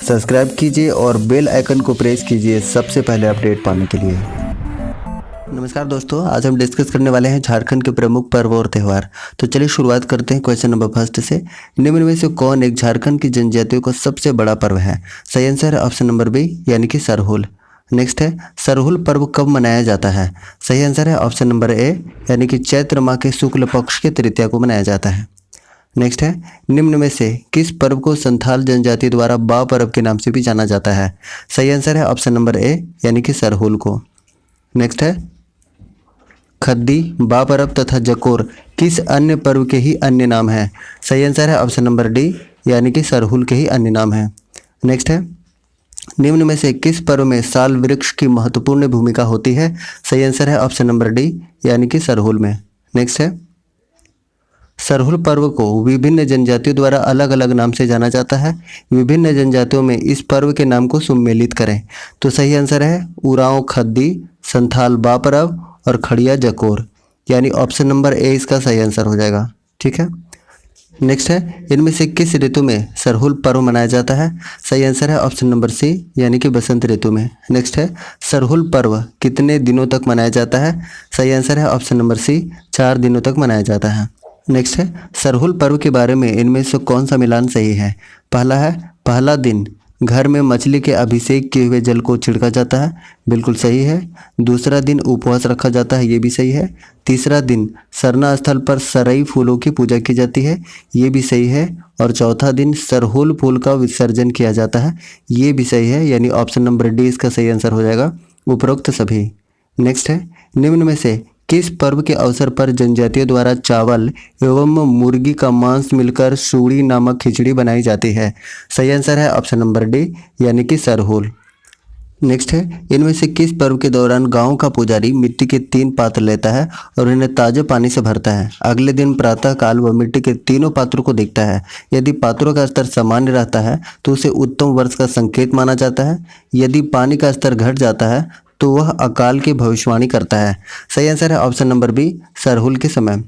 Subscribe कीजिए और bell icon को प्रेस कीजिए सबसे पहले अपडेट पाने के लिए। नमस्कार दोस्तों, आज हम डिस्कस करने वाले हैं झारखंड के प्रमुख पर्व और त्यौहार। तो चलिए शुरुआत करते हैं क्वेश्चन नंबर फर्स्ट से। निम्न में से कौन एक झारखंड की जनजातियों का सबसे बड़ा पर्व है? सही आंसर है ऑप्शन नंबर बी यानी कि सरहुल। नेक्स्ट है, सरहुल पर्व कब मनाया जाता है? सही आंसर है ऑप्शन नंबर ए यानी कि चैत्र माह के शुक्ल पक्ष के तृतीया को मनाया जाता है। नेक्स्ट है, निम्न में से किस पर्व को संथाल जनजाति द्वारा बा पर्व के नाम से भी जाना जाता है? सही आंसर है ऑप्शन नंबर ए यानी कि सरहुल को। नेक्स्ट है, खद्दी, बा पर्व तथा जकोर किस अन्य पर्व के ही अन्य नाम है? सही आंसर है ऑप्शन नंबर डी यानी कि सरहुल के ही अन्य नाम है। नेक्स्ट है, निम्न में से किस पर्व में साल वृक्ष की महत्वपूर्ण भूमिका होती है? सही आंसर है ऑप्शन नंबर डी यानी कि सरहुल में। नेक्स्ट है, सरहुल पर्व को विभिन्न जनजातियों द्वारा अलग अलग नाम से जाना जाता है। विभिन्न जनजातियों में इस पर्व के नाम को सम्मिलित करें। तो सही आंसर है उरांव खद्दी, संथाल बा पर्व और खड़िया जकोर, यानी ऑप्शन नंबर ए इसका सही आंसर हो जाएगा। ठीक है। नेक्स्ट है, इनमें से किस ऋतु में सरहुल पर्व मनाया जाता है? सही आंसर है ऑप्शन नंबर सी यानी कि बसंत ऋतु में। नेक्स्ट है, सरहुल पर्व कितने दिनों तक मनाया जाता है? सही आंसर है ऑप्शन नंबर सी 4 दिनों तक मनाया जाता है। नेक्स्ट है, सरहुल पर्व के बारे में इनमें से कौन सा मिलान सही है? पहला है, पहला दिन घर में मछली के अभिषेक किए हुए जल को छिड़का जाता है, बिल्कुल सही है। दूसरा दिन उपवास रखा जाता है, ये भी सही है। तीसरा दिन सरना स्थल पर सरई फूलों की पूजा की जाती है, ये भी सही है। और चौथा दिन सरहुल फूल का विसर्जन किया जाता है, ये भी सही है, यानी ऑप्शन नंबर डी इसका सही आंसर हो जाएगा, उपरोक्त सभी। नेक्स्ट है, निम्न में से किस पर्व के अवसर पर जनजातियों द्वारा चावल एवं मुर्गी का मांस मिलकर सूड़ी नामक खिचड़ी बनाई जाती है? सही आंसर है ऑप्शन नंबर डी यानी कि सरहुल। नेक्स्ट है, इनमें से किस पर्व के दौरान गांव का पुजारी मिट्टी के 3 पात्र लेता है और इन्हें ताजे पानी से भरता है? अगले दिन प्रातः काल वह मिट्टी के तीनों पात्रों को देखता है। यदि पात्रों का स्तर सामान्य रहता है तो उसे उत्तम वर्ष का संकेत माना जाता है। यदि पानी का स्तर घट जाता है तो वह अकाल की भविष्यवाणी करता है। सही आंसर है ऑप्शन नंबर बी सरहुल के समय।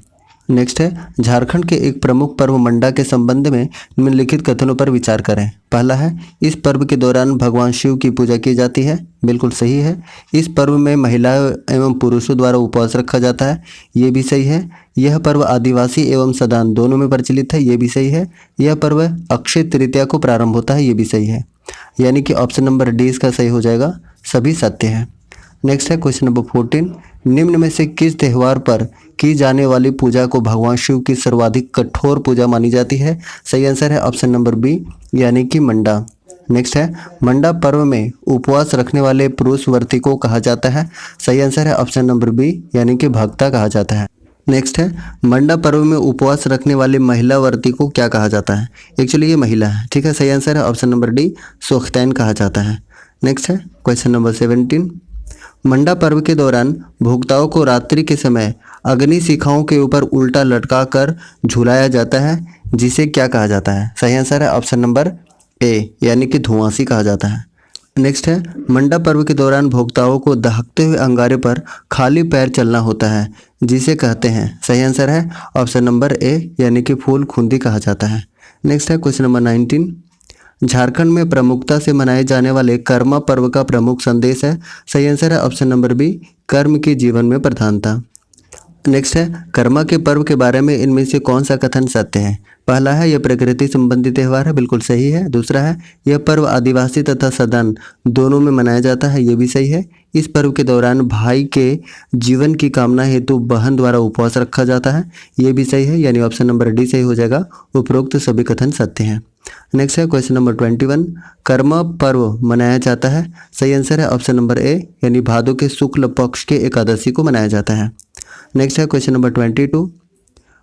नेक्स्ट है, झारखंड के एक प्रमुख पर्व मंडा के संबंध में निम्नलिखित कथनों पर विचार करें। पहला है, इस पर्व के दौरान भगवान शिव की पूजा की जाती है, बिल्कुल सही है। इस पर्व में महिलाओं एवं पुरुषों द्वारा उपवास रखा जाता है, ये भी सही है। यह पर्व आदिवासी एवं सदान दोनों में प्रचलित है, ये भी सही है। यह पर्व अक्षय तृतीया को प्रारंभ होता है, ये भी सही है, यानी कि ऑप्शन नंबर डी इसका सही हो जाएगा, सभी सत्य है। नेक्स्ट है क्वेश्चन नंबर 14, निम्न में से किस त्यौहार पर की जाने वाली पूजा को भगवान शिव की सर्वाधिक कठोर पूजा मानी जाती है? सही आंसर है ऑप्शन नंबर बी यानी कि मंडा। नेक्स्ट है, मंडा पर्व में उपवास रखने वाले पुरुष व्रती को कहा जाता है? सही आंसर है ऑप्शन नंबर बी यानी कि भक्ता कहा जाता है। नेक्स्ट है, मंडा पर्व में उपवास रखने वाले महिला व्रती को क्या कहा जाता है? एक्चुअली ये महिला है, ठीक है। सही आंसर है ऑप्शन नंबर डी सोख्तैन कहा जाता है। नेक्स्ट है क्वेश्चन नंबर 17, मंडा पर्व के दौरान भोक्ताओं को रात्रि के समय अग्नि शिखाओं के ऊपर उल्टा लटका कर झुलाया जाता है, जिसे क्या कहा जाता है? सही आंसर है ऑप्शन नंबर ए यानी कि धुआंसी कहा जाता है। नेक्स्ट है, मंडा पर्व के दौरान भोक्ताओं को दहकते हुए अंगारे पर खाली पैर चलना होता है, जिसे कहते हैं? सही आंसर है ऑप्शन नंबर ए यानी कि फूल खुंदी कहा जाता है। नेक्स्ट है क्वेश्चन नंबर 19, झारखंड में प्रमुखता से मनाए जाने वाले कर्मा पर्व का प्रमुख संदेश है? सही आंसर है ऑप्शन नंबर बी कर्म के जीवन में प्रधानता। नेक्स्ट है, कर्मा के पर्व के बारे में इनमें से कौन सा कथन सत्य है? पहला है, यह प्रकृति संबंधी त्यौहार है, बिल्कुल सही है। दूसरा है, यह पर्व आदिवासी तथा सदन दोनों में मनाया जाता है, ये भी सही है। इस पर्व के दौरान भाई के जीवन की कामना हेतु बहन द्वारा उपवास रखा जाता है, ये भी सही है, यानी ऑप्शन नंबर डी सही हो जाएगा, उपरोक्त सभी कथन सत्य हैं। नेक्स्ट है क्वेश्चन नंबर 21, कर्मा पर्व मनाया जाता है? सही आंसर है ऑप्शन नंबर ए यानी भादों के शुक्ल पक्ष के एकादशी को मनाया जाता है। नेक्स्ट है क्वेश्चन नंबर 22,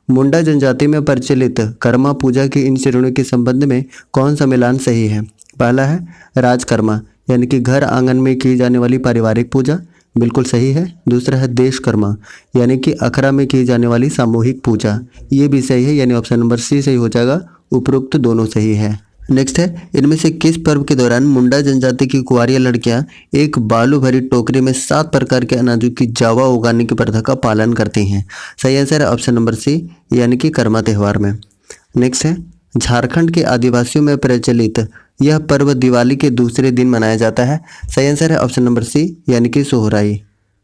मुंडा जनजाति में प्रचलित कर्मा पूजा की इन श्रेणियों के संबंध में कौन सा मिलान सही है? पहला है राजकर्मा यानी कि घर आंगन में की जाने वाली पारिवारिक पूजा, बिल्कुल सही है। दूसरा है देशकर्मा यानी कि अखड़ा में की जाने वाली सामूहिक पूजा, ये भी सही है, यानी ऑप्शन नंबर सी सही हो जाएगा, उपरोक्त दोनों सही है। नेक्स्ट है, इनमें से किस पर्व के दौरान मुंडा जनजाति की कुंवारियां लड़कियां एक बालू भरी टोकरी में 7 प्रकार के अनाजों की जावा उगाने की प्रथा का पालन करती हैं? सही आंसर है ऑप्शन नंबर सी यानी कि कर्मा त्यौहार में। नेक्स्ट है, झारखंड के आदिवासियों में प्रचलित यह पर्व दिवाली के दूसरे दिन मनाया जाता है। सही आंसर है ऑप्शन नंबर सी यानी कि सोहराई।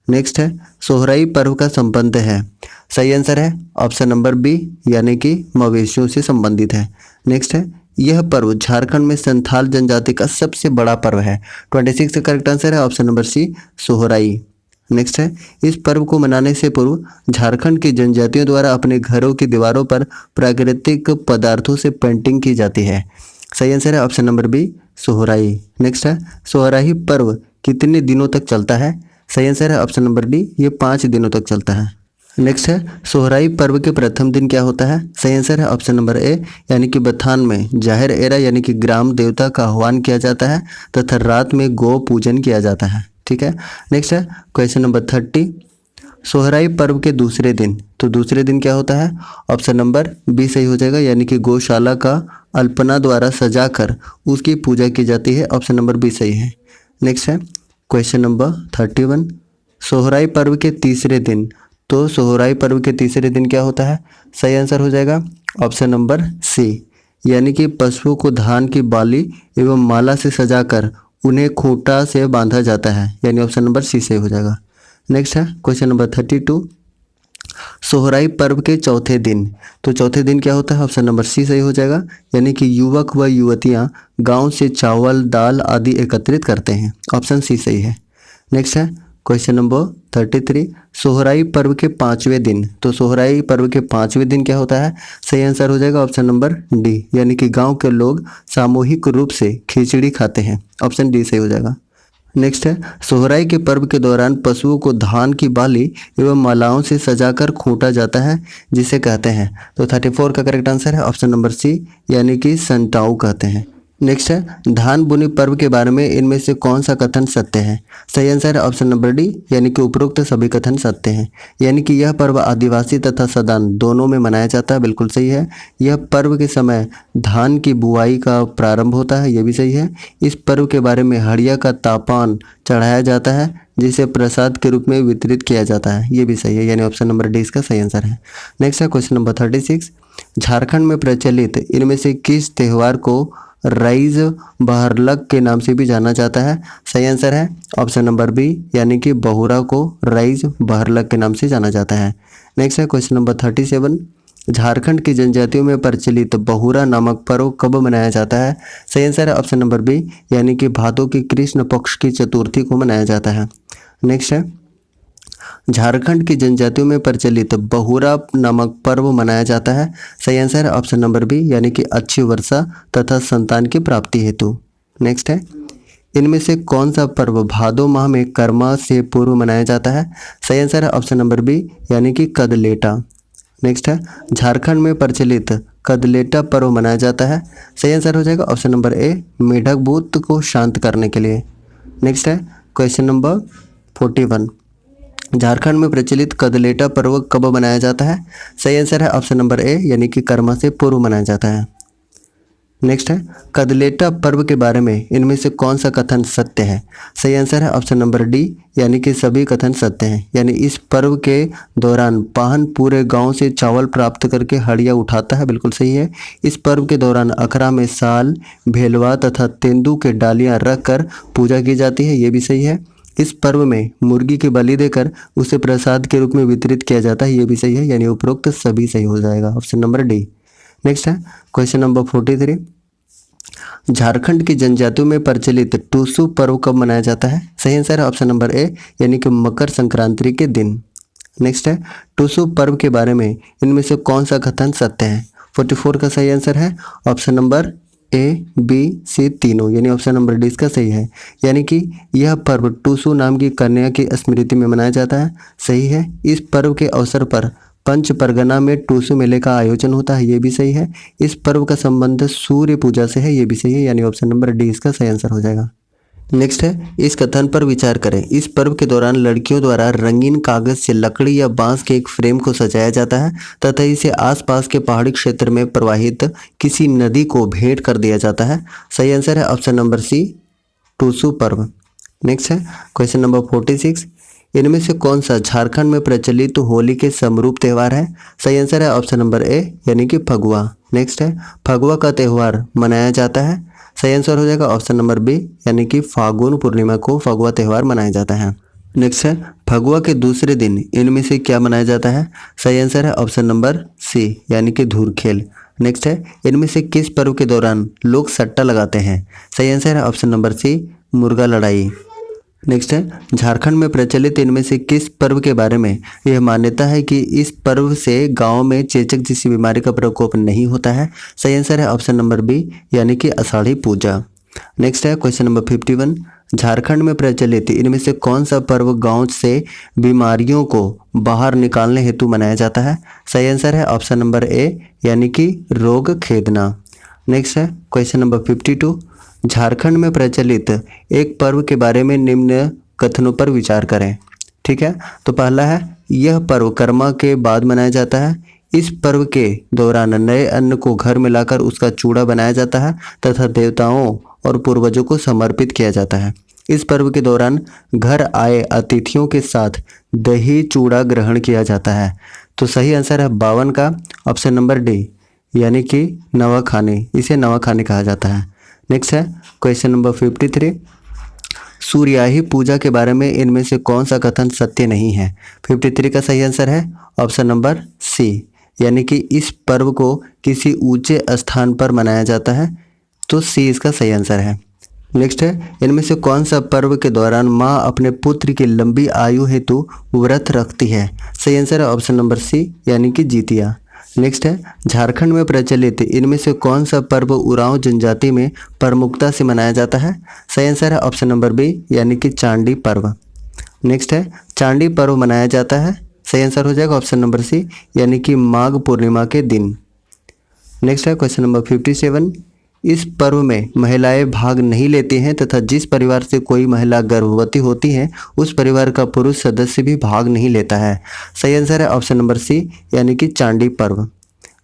नेक्स्ट है सोहराई पर्व का संबंध है। सही आंसर है ऑप्शन नंबर बी यानी कि मवेशियों से संबंधित है। नेक्स्ट है यह पर्व झारखंड में संथाल जनजाति का सबसे बड़ा पर्व है। 26 का करेक्ट आंसर है option number C Sohrai. Next है इस पर्व को मनाने से पूर्व झारखंड की जनजातियों द्वारा अपने घरों की दीवारों पर प्राकृतिक पदार्थों से पेंटिंग की जाती है। सही आंसर है option number B Sohrai. Next है सोहराई पर्व कितने दिनों तक चलता है। सही आंसर है ऑप्शन नंबर डी ये 5 दिनों तक चलता है। नेक्स्ट है सोहराई पर्व के प्रथम दिन क्या होता है। सही आंसर है ऑप्शन नंबर ए यानी कि बथान में जाहिर एरा यानी कि ग्राम देवता का आह्वान किया जाता है तथा रात में गौ पूजन किया जाता है। ठीक है। नेक्स्ट है क्वेश्चन नंबर 30 सोहराई पर्व के दूसरे दिन, तो दूसरे दिन क्या होता है। ऑप्शन नंबर बी सही हो जाएगा यानी कि गौशाला का अल्पना द्वारा सजाकर उसकी पूजा की जाती है। ऑप्शन नंबर बी सही है। नेक्स्ट है क्वेश्चन नंबर 31 सोहराई पर्व के तीसरे दिन, तो सोहराई पर्व के तीसरे दिन क्या होता है। सही आंसर हो जाएगा ऑप्शन नंबर सी यानी कि पशुओं को धान की बाली एवं माला से सजाकर उन्हें खूंटा से बांधा जाता है, यानी ऑप्शन नंबर सी सही हो जाएगा। नेक्स्ट है क्वेश्चन नंबर 32 सोहराई पर्व के चौथे दिन, तो चौथे दिन क्या होता है। ऑप्शन नंबर सी सही हो जाएगा यानी कि युवक व युवतियां गांव से चावल दाल आदि एकत्रित करते हैं। ऑप्शन सी सही है। नेक्स्ट है क्वेश्चन नंबर 33 सोहराई पर्व के 5वें दिन, तो सोहराई पर्व के 5वें दिन क्या होता है। सही आंसर हो जाएगा ऑप्शन नंबर डी यानी कि गांव के लोग सामूहिक रूप से खिचड़ी खाते हैं। ऑप्शन डी सही हो जाएगा। नेक्स्ट है सोहराई के पर्व के दौरान पशुओं को धान की बाली एवं मालाओं से सजाकर खूंटा जाता है, जिसे कहते हैं। तो 34 का करेक्ट आंसर है ऑप्शन नंबर सी यानी कि संटाऊ कहते हैं। नेक्स्ट है धान बुनी पर्व के बारे में इनमें से कौन सा कथन सत्य है। सही आंसर है ऑप्शन नंबर डी यानी कि उपरोक्त सभी कथन सत्य हैं, यानी कि यह पर्व आदिवासी तथा सदान दोनों में मनाया जाता है। बिल्कुल सही है। यह पर्व के समय धान की बुआई का प्रारंभ होता है, यह भी सही है। इस पर्व के बारे में हड़िया का तापान चढ़ाया जाता है जिसे प्रसाद के रूप में वितरित किया जाता है, ये भी सही है, यानी ऑप्शन नंबर डी इसका सही आंसर है। नेक्स्ट है क्वेश्चन नंबर 36 झारखंड में प्रचलित इनमें से किस त्यौहार को राइज बहरलक के नाम से भी जाना जाता है। सही आंसर है ऑप्शन नंबर बी यानी कि बहुरा को राइज बहरलक के नाम से जाना जाता है। नेक्स्ट है क्वेश्चन नंबर 37 झारखंड की जनजातियों में प्रचलित बहुरा नामक पर्व कब मनाया जाता है। सही आंसर है ऑप्शन नंबर बी यानी कि भादों की कृष्ण पक्ष की चतुर्थी को मनाया जाता है। नेक्स्ट है झारखंड की जनजातियों में प्रचलित बहुरा नामक पर्व मनाया जाता है। सही आंसर है ऑप्शन नंबर बी यानी कि अच्छी वर्षा तथा संतान की प्राप्ति हेतु। नेक्स्ट है इनमें से कौन सा पर्व भादो माह में कर्मा से पूर्व मनाया जाता है। सही आंसर है ऑप्शन नंबर बी यानी कि कदलेटा। नेक्स्ट है झारखंड में प्रचलित कदलेटा पर्व मनाया जाता है। सही आंसर हो जाएगा ऑप्शन नंबर ए मेढक भूत को शांत करने के लिए। नेक्स्ट है क्वेश्चन नंबर 41 झारखंड में प्रचलित कदलेटा पर्व कब मनाया जाता है। सही आंसर है ऑप्शन नंबर ए यानी कि कर्मा से पूर्व मनाया जाता है। नेक्स्ट है कदलेटा पर्व के बारे में इनमें से कौन सा कथन सत्य है। सही आंसर है ऑप्शन नंबर डी यानी कि सभी कथन सत्य हैं, यानी इस पर्व के दौरान पाहन पूरे गांव से चावल प्राप्त करके हड़िया उठाता है। बिल्कुल सही है। इस पर्व के दौरान अखरा में साल भेलवा तथा तेंदू के डालियां रख कर पूजा की जाती है, ये भी सही है। इस पर्व में मुर्गी की बलि देकर उसे प्रसाद के रूप में वितरित किया जाता है, ये भी सही है, यानी उपरोक्त सभी सही हो जाएगा, ऑप्शन नंबर डी। नेक्स्ट है क्वेश्चन नंबर 43 झारखंड की जनजातियों में प्रचलित टूसू पर्व कब मनाया जाता है। सही आंसर है ऑप्शन नंबर ए यानी कि मकर संक्रांति के दिन। नेक्स्ट है टूसू पर्व के बारे में इनमें से कौन सा कथन सत्य है। 44 का सही आंसर है option number A B C तीनों, यानी ऑप्शन नंबर डी इसका सही है, यानी कि यह पर्व टूसू नाम की कन्या की स्मृति में मनाया जाता है। सही है। इस पर्व के अवसर पर पंच परगना में टूसू मेले का आयोजन होता है, ये भी सही है। इस पर्व का संबंध सूर्य पूजा से है, ये भी सही है, यानी ऑप्शन नंबर डी इसका सही आंसर हो जाएगा। नेक्स्ट है इस कथन पर विचार करें। इस पर्व के दौरान लड़कियों द्वारा रंगीन कागज से लकड़ी या बांस के एक फ्रेम को सजाया जाता है तथा इसे आसपास के पहाड़ी क्षेत्र में प्रवाहित किसी नदी को भेंट कर दिया जाता है। सही आंसर है ऑप्शन नंबर सी टूसू पर्व। नेक्स्ट है क्वेश्चन नंबर 46 इनमें से कौन सा झारखंड में प्रचलित तो होली के समरूप त्यौहार है? सही आंसर है ऑप्शन नंबर ए यानी कि फगुआ। नेक्स्ट है फगुआ का त्यौहार मनाया जाता है। सही आंसर हो जाएगा ऑप्शन नंबर बी यानी कि फागुन पूर्णिमा को फगुआ त्यौहार मनाया जाता है। नेक्स्ट है फगुआ के दूसरे दिन इनमें से क्या मनाया जाता है? सही आंसर है ऑप्शन नंबर सी यानी कि धूरखेल। नेक्स्ट है इनमें से किस पर्व के दौरान लोग सट्टा लगाते हैं? सही आंसर है ऑप्शन नंबर सी मुर्गा लड़ाई। नेक्स्ट है झारखंड में प्रचलित इनमें से किस पर्व के बारे में यह मान्यता है कि इस पर्व से गांव में चेचक जैसी बीमारी का प्रकोप नहीं होता है? सही आंसर है ऑप्शन नंबर बी यानी कि आषाढ़ी पूजा। नेक्स्ट है क्वेश्चन नंबर 51, झारखंड में प्रचलित इनमें से कौन सा पर्व गांव से बीमारियों को बाहर निकालने हेतु मनाया जाता है? सही आंसर है ऑप्शन नंबर ए यानी कि रोग खेदना। नेक्स्ट है क्वेश्चन नंबर 52, झारखंड में प्रचलित एक पर्व के बारे में निम्न कथनों पर विचार करें। ठीक है, तो पहला है यह पर्व कर्मा के बाद मनाया जाता है। इस पर्व के दौरान नए अन्न को घर में लाकर उसका चूड़ा बनाया जाता है तथा देवताओं और पूर्वजों को समर्पित किया जाता है। इस पर्व के दौरान घर आए अतिथियों के साथ दही चूड़ा ग्रहण किया जाता है। तो सही आंसर है 52 का ऑप्शन नंबर डी यानी कि नवाखानी, इसे नवाखानी कहा जाता है। नेक्स्ट है क्वेश्चन नंबर 53, सूर्याही पूजा के बारे में इनमें से कौन सा कथन सत्य नहीं है? 53 का सही आंसर है ऑप्शन नंबर सी यानी कि इस पर्व को किसी ऊंचे स्थान पर मनाया जाता है। तो सी इसका सही आंसर है। नेक्स्ट है इनमें से कौन सा पर्व के दौरान माँ अपने पुत्र की लंबी आयु हेतु व्रत रखती है? सही आंसर है ऑप्शन नंबर सी यानी कि जितिया। नेक्स्ट है झारखंड में प्रचलित इनमें से कौन सा पर्व उरांव जनजाति में प्रमुखता से मनाया जाता है? सही आंसर है ऑप्शन नंबर बी यानी कि चांडी पर्व। नेक्स्ट है चांडी पर्व मनाया जाता है। सही आंसर हो जाएगा ऑप्शन नंबर सी यानी कि माघ पूर्णिमा के दिन। नेक्स्ट है क्वेश्चन नंबर 57, इस पर्व में महिलाएं भाग नहीं लेती हैं तथा जिस परिवार से कोई महिला गर्भवती होती है उस परिवार का पुरुष सदस्य भी भाग नहीं लेता है। सही आंसर है ऑप्शन नंबर सी यानी कि चांडी पर्व।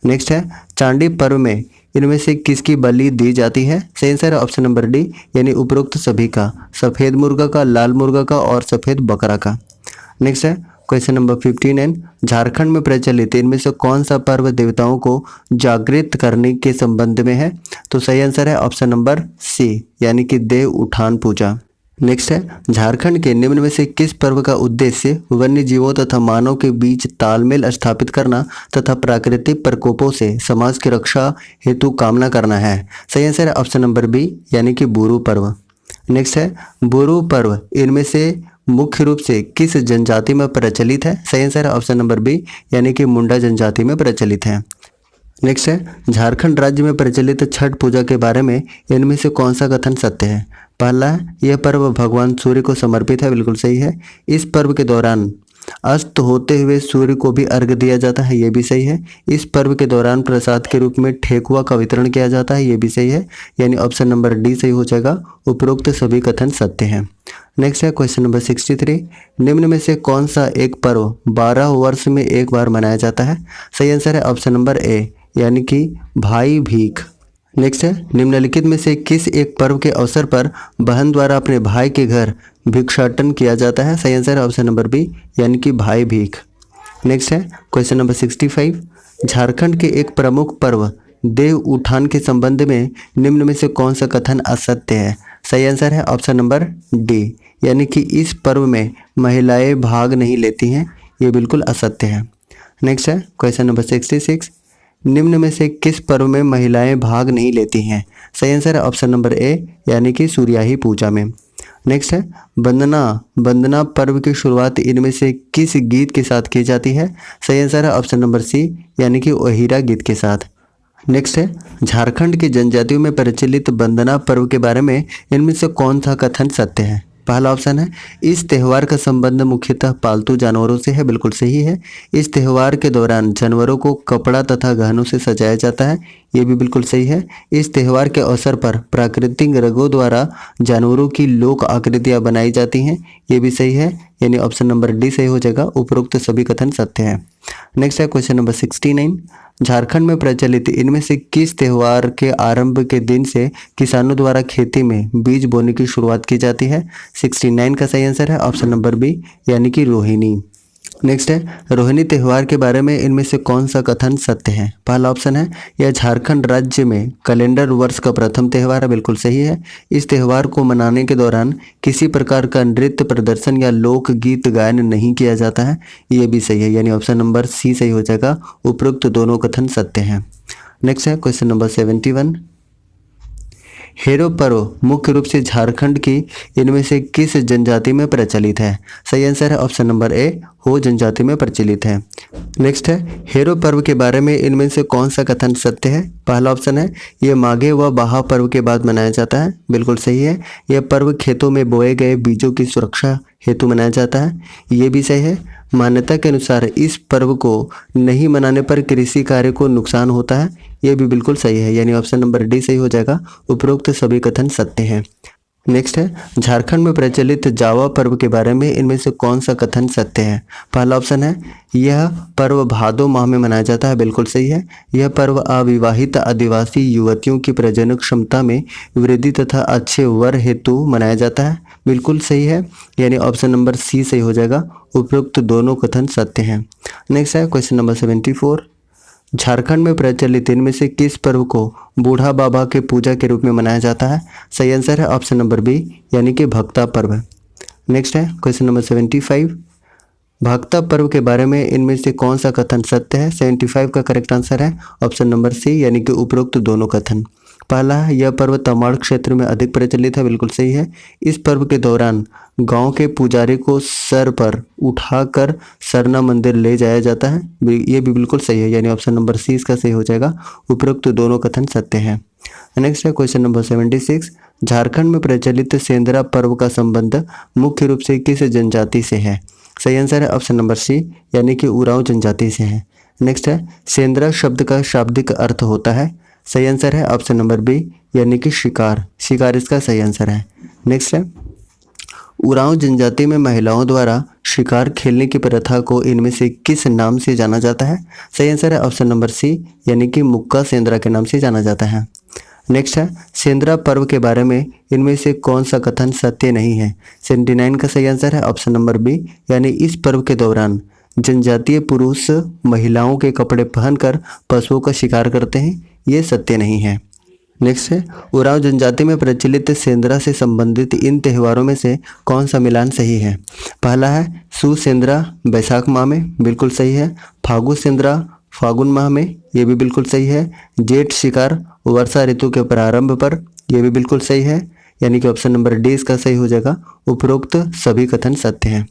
नेक्स्ट है चांडी पर्व में इनमें से किसकी बलि दी जाती है? सही आंसर है ऑप्शन नंबर डी यानी उपरोक्त सभी का, सफ़ेद मुर्गा का, लाल मुर्गा का और सफ़ेद बकरा का। नेक्स्ट है क्वेश्चन नंबर 59, झारखंड में प्रचलित इनमें से कौन सा पर्व देवताओं को जागृत करने के संबंध में है? तो सही आंसर है ऑप्शन नंबर सी यानी कि देव उठान पूजा। नेक्स्ट है झारखंड के निम्न में से किस पर्व का उद्देश्य वन्य जीवों तथा मानव के बीच तालमेल स्थापित करना तथा प्राकृतिक प्रकोपों से समाज की रक्षा हेतु कामना करना है? सही आंसर है ऑप्शन नंबर बी यानी कि बुरु पर्व। नेक्स्ट है बुरु पर्व इनमें से मुख्य रूप से किस जनजाति में प्रचलित है? सही आंसर है ऑप्शन नंबर बी यानी कि मुंडा जनजाति में प्रचलित है। नेक्स्ट है झारखंड राज्य में प्रचलित छठ पूजा के बारे में इनमें से कौन सा कथन सत्य है? पहला है यह पर्व भगवान सूर्य को समर्पित है, बिल्कुल सही है। इस पर्व के दौरान अस्त होते हुए सूर्य को भी अर्घ्य दिया जाता है, ये भी सही है। इस पर्व के दौरान प्रसाद के रूप में ठेकुआ का वितरण किया जाता है, ये भी सही है। यानी ऑप्शन नंबर डी सही हो जाएगा, उपरोक्त सभी कथन सत्य हैं। नेक्स्ट है क्वेश्चन नंबर 63, निम्न में से कौन सा एक पर्व 12 वर्ष में एक बार मनाया जाता है? सही आंसर है ऑप्शन नंबर ए यानी कि भाई भीख। नेक्स्ट है निम्नलिखित में से किस एक पर्व के अवसर पर बहन द्वारा अपने भाई के घर भिक्षाटन किया जाता है? सही आंसर है ऑप्शन नंबर बी यानी कि भाई भीख। नेक्स्ट है क्वेश्चन नंबर 65, झारखंड के एक प्रमुख पर्व देव उठान के संबंध में निम्न में से कौन सा कथन असत्य है? सही आंसर है ऑप्शन नंबर डी यानी कि इस पर्व में महिलाएं भाग नहीं लेती हैं, ये बिल्कुल असत्य है। नेक्स्ट है क्वेश्चन नंबर 66, निम्न में से किस पर्व में महिलाएं भाग नहीं लेती हैं? सही आंसर है ऑप्शन नंबर ए यानी कि सूर्याही पूजा में। नेक्स्ट है वंदना पर्व की शुरुआत इनमें से किस गीत के साथ की जाती है? सही आंसर है ऑप्शन नंबर सी यानी कि ओहिरा गीत के साथ। नेक्स्ट है झारखंड की जनजातियों में प्रचलित वंदना पर्व के बारे में इनमें से कौन सा कथन सत्य है? पहला ऑप्शन है इस त्यौहार का संबंध मुख्यतः पालतू जानवरों से है, बिल्कुल सही है। इस त्यौहार के दौरान जानवरों को कपड़ा तथा गहनों से सजाया जाता है, ये भी बिल्कुल सही है। इस त्यौहार के अवसर पर प्राकृतिक रंगों द्वारा जानवरों की लोक आकृतियां बनाई जाती हैं, ये भी सही है, यानी ऑप्शन नंबर डी सही हो जाएगा। उपरोक्त सभी कथन सत्य है। नेक्स्ट है क्वेश्चन नंबर 69। झारखंड में प्रचलित इनमें से किस त्यौहार के आरंभ के दिन से किसानों द्वारा खेती में बीज बोने की शुरुआत की जाती है? 69 का सही आंसर है ऑप्शन नंबर बी, यानी कि रोहिणी। नेक्स्ट है रोहिणी त्यौहार के बारे में इनमें से कौन सा कथन सत्य है? पहला ऑप्शन है यह झारखंड राज्य में कैलेंडर वर्ष का प्रथम त्यौहार है, बिल्कुल सही है। इस त्यौहार को मनाने के दौरान किसी प्रकार का नृत्य प्रदर्शन या लोक गीत गायन नहीं किया जाता है, ये भी सही है, यानी ऑप्शन नंबर सी सही हो जाएगा। उपरोक्त दोनों कथन सत्य हैं। नेक्स्ट है क्वेश्चन नंबर 71। हेरो पर्व मुख्य रूप से झारखंड की इनमें से किस जनजाति में प्रचलित है? सही आंसर है ऑप्शन नंबर ए, हो जनजाति में प्रचलित है। नेक्स्ट है हेरो पर्व के बारे में इनमें से कौन सा कथन सत्य है? पहला ऑप्शन है यह माघे व बाहा पर्व के बाद मनाया जाता है, बिल्कुल सही है। यह पर्व खेतों में बोए गए बीजों की सुरक्षा हेतु मनाया जाता है, ये भी सही है। मान्यता के अनुसार इस पर्व को नहीं मनाने पर कृषि कार्य को नुकसान होता है, ये भी बिल्कुल सही है, यानी ऑप्शन नंबर डी सही हो जाएगा। उपरोक्त सभी कथन सत्य हैं। नेक्स्ट है झारखंड में प्रचलित जावा पर्व के बारे में इनमें से कौन सा कथन सत्य है? पहला ऑप्शन है यह पर्व भादो माह में मनाया जाता है, बिल्कुल सही है। यह पर्व अविवाहित आदिवासी युवतियों की प्रजनन क्षमता में वृद्धि तथा अच्छे वर हेतु मनाया जाता है, बिल्कुल सही है, यानी ऑप्शन नंबर सी सही हो जाएगा। उपरोक्त दोनों कथन सत्य हैं। नेक्स्ट है क्वेश्चन नंबर 74। झारखंड में प्रचलित इनमें से किस पर्व को बूढ़ा बाबा के पूजा के रूप में मनाया जाता है? सही आंसर है ऑप्शन नंबर बी, यानी कि भक्ता पर्व। नेक्स्ट है क्वेश्चन नंबर 75। भक्ता पर्व के बारे में इनमें से कौन सा कथन सत्य है? 75 का करेक्ट आंसर है ऑप्शन नंबर सी, यानी कि उपरोक्त दोनों कथन। पहला है यह पर्व तमाड़ क्षेत्र में अधिक प्रचलित है, बिल्कुल सही है। इस पर्व के दौरान गांव के पुजारी को सर पर उठाकर सरना मंदिर ले जाया जाता है, ये भी बिल्कुल सही है, यानी ऑप्शन नंबर सी इसका सही हो जाएगा। उपरोक्त दोनों कथन सत्य हैं। नेक्स्ट है क्वेश्चन नंबर 76। झारखंड में प्रचलित सेंदरा पर्व का संबंध मुख्य रूप से किस जनजाति से है? सही आंसर है ऑप्शन नंबर सी, यानी कि उरांव जनजाति से है। नेक्स्ट है सेंदरा शब्द का शाब्दिक अर्थ होता है, सही आंसर है ऑप्शन नंबर बी, यानी कि शिकार, शिकार इसका सही आंसर है। नेक्स्ट है उरांव जनजाति में महिलाओं द्वारा शिकार खेलने की प्रथा को इनमें से किस नाम से जाना जाता है? सही आंसर है ऑप्शन नंबर सी, यानी कि मुक्का सेंदरा के नाम से जाना जाता है। नेक्स्ट है सेंदरा पर्व के बारे में इनमें से कौन सा कथन सत्य नहीं है? 79 का सही आंसर है ऑप्शन नंबर बी, यानी इस पर्व के दौरान जनजातीय पुरुष महिलाओं के कपड़े पहनकर पशुओं का शिकार करते हैं, ये सत्य नहीं है। नेक्स्ट है उरांव जनजाति में प्रचलित सेंदरा से संबंधित इन त्योहारों में से कौन सा मिलान सही है? पहला है सु सेंदरा बैसाख माह में, बिल्कुल सही है। फागु सेंदरा फागुन माह में, ये भी बिल्कुल सही है। जेठ शिकार वर्षा ऋतु के प्रारंभ पर, यह भी बिल्कुल सही है, यानी कि ऑप्शन नंबर डी इसका सही हो जाएगा। उपरोक्त सभी कथन सत्य हैं।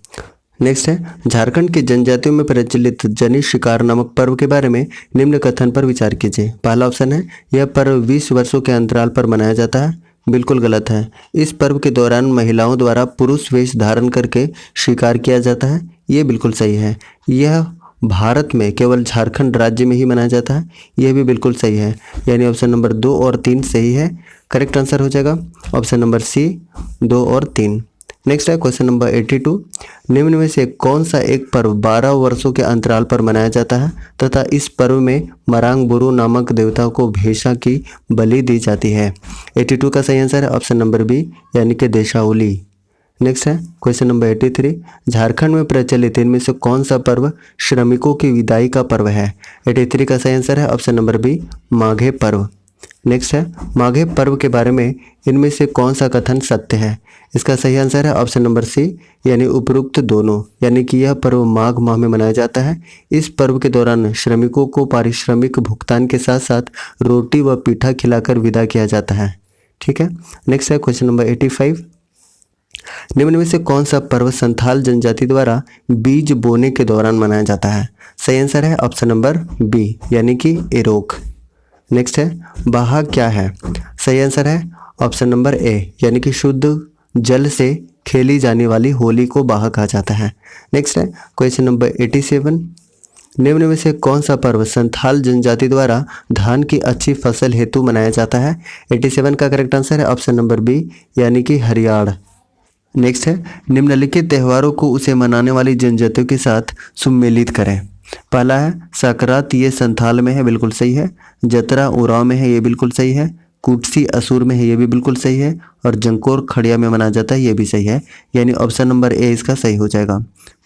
नेक्स्ट है झारखंड की जनजातियों में प्रचलित जनी शिकार नामक पर्व के बारे में निम्न कथन पर विचार कीजिए। पहला ऑप्शन है यह पर्व 20 वर्षों के अंतराल पर मनाया जाता है, बिल्कुल गलत है। इस पर्व के दौरान महिलाओं द्वारा पुरुष वेश धारण करके शिकार किया जाता है, ये बिल्कुल सही है। यह भारत में केवल झारखंड राज्य में ही मनाया जाता है, यह भी बिल्कुल सही है, यानी ऑप्शन नंबर 2 और 3 सही है। करेक्ट आंसर हो जाएगा ऑप्शन नंबर सी, 2 और 3। नेक्स्ट है क्वेश्चन नंबर 82। निम्न में से कौन सा एक पर्व 12 वर्षों के अंतराल पर मनाया जाता है तथा इस पर्व में मरांग बुरु नामक देवता को भेषा की बलि दी जाती है? 82 का सही आंसर है ऑप्शन नंबर बी, यानी कि देशावली। नेक्स्ट है क्वेश्चन नंबर 83। झारखंड में प्रचलित इनमें से कौन सा पर्व श्रमिकों की विदाई का पर्व है? 83 का सही आंसर है ऑप्शन नंबर बी, माघे पर्व। नेक्स्ट है माघे पर्व के बारे में इनमें से कौन सा कथन सत्य है? इसका सही आंसर है ऑप्शन नंबर सी, यानी उपरोक्त दोनों, यानी कि यह पर्व माघ माह में मनाया जाता है। इस पर्व के दौरान श्रमिकों को पारिश्रमिक भुगतान के साथ साथ रोटी व पीठा खिलाकर विदा किया जाता है। ठीक है। नेक्स्ट है क्वेश्चन नंबर 85। निम्न में से कौन सा पर्व संथाल जनजाति द्वारा बीज बोने के दौरान मनाया जाता है? सही आंसर है ऑप्शन नंबर बी, यानी कि एरोक। नेक्स्ट है बाहा क्या है? सही आंसर है ऑप्शन नंबर ए, यानी कि शुद्ध जल से खेली जाने वाली होली को बाहा कहा जाता है। नेक्स्ट है क्वेश्चन नंबर 87। निम्न में से कौन सा पर्व संथाल जनजाति द्वारा धान की अच्छी फसल हेतु मनाया जाता है? 87 का करेक्ट आंसर है ऑप्शन नंबर बी यानी कि हरियाण। नेक्स्ट है, निम्नलिखित त्योहारों को उसे मनाने वाली जनजातियों के साथ सुमेलित करें। पहला है सकरात, ये संथाल में है, बिल्कुल सही है। जतरा उराव में है, ये बिल्कुल सही है। कुटसी असुर में है, ये भी बिल्कुल सही है। और जंकोर खड़िया में मनाया जाता है, ये भी सही है। यानी ऑप्शन नंबर ए इसका सही हो जाएगा।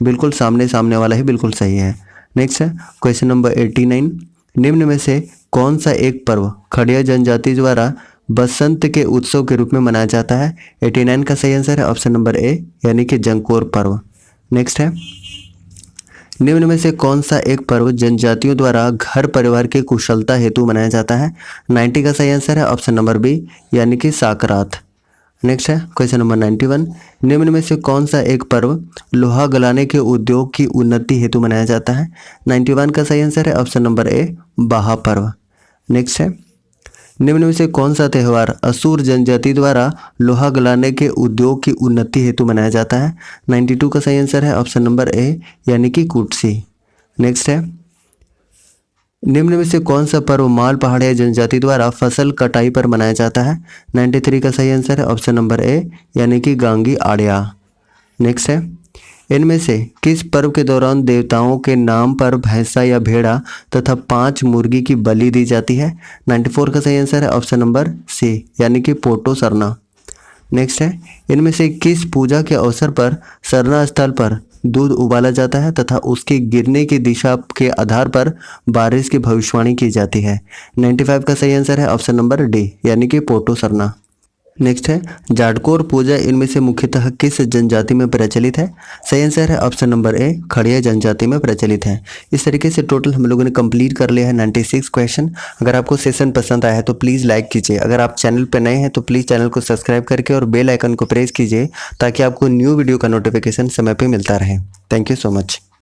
बिल्कुल सामने सामने वाला ही बिल्कुल सही है। नेक्स्ट है क्वेश्चन नंबर 89, निम्न में से कौन सा एक पर्व खड़िया जनजाति द्वारा बसंत के उत्सव के रूप में मनाया जाता है? 89 का सही आंसर है ऑप्शन नंबर ए यानी कि जंकोर पर्व। नेक्स्ट है, निम्न में से कौन सा एक पर्व जनजातियों द्वारा घर परिवार की कुशलता हेतु मनाया जाता है? 90 का सही आंसर है ऑप्शन नंबर बी यानी कि साकरात। नेक्स्ट है क्वेश्चन नंबर 91, निम्न में से कौन सा एक पर्व लोहा गलाने के उद्योग की उन्नति हेतु मनाया जाता है? 91 का सही आंसर है ऑप्शन नंबर ए बाहा पर्व। नेक्स्ट है, निम्न में से कौन सा त्यौहार असुर जनजाति द्वारा लोहा गलाने के उद्योग की उन्नति हेतु मनाया जाता है? 92 का सही आंसर है ऑप्शन नंबर ए यानी कि कुटसी। नेक्स्ट है, निम्न में से कौन सा पर्व माल पहाड़िया जनजाति द्वारा फसल कटाई पर मनाया जाता है? 93 का सही आंसर है ऑप्शन नंबर ए यानी कि गांगी आड़िया। नेक्स्ट है, इनमें से किस पर्व के दौरान देवताओं के नाम पर भैंसा या भेड़ा तथा 5 मुर्गी की बलि दी जाती है? 94 का सही आंसर है ऑप्शन नंबर सी यानी कि पोटो सरना। नेक्स्ट है, इनमें से किस पूजा के अवसर पर सरना स्थल पर दूध उबाला जाता है तथा उसके गिरने की दिशा के आधार पर बारिश की भविष्यवाणी की जाती है? 95 का सही आंसर है ऑप्शन नंबर डी यानी कि पोटो सरना। नेक्स्ट है, जाटकोर पूजा इनमें से मुख्यतः किस जनजाति में प्रचलित है? सही आंसर है ऑप्शन नंबर ए खड़िया जनजाति में प्रचलित है। इस तरीके से टोटल हम लोगों ने कंप्लीट कर लिया है 96 क्वेश्चन। अगर आपको सेशन पसंद आया है तो प्लीज़ लाइक कीजिए। अगर आप चैनल पर नए हैं तो प्लीज़ चैनल को सब्सक्राइब करके और बेल आइकन को प्रेस कीजिए ताकि आपको न्यू वीडियो का नोटिफिकेशन समय पर मिलता रहे। Thank you so much.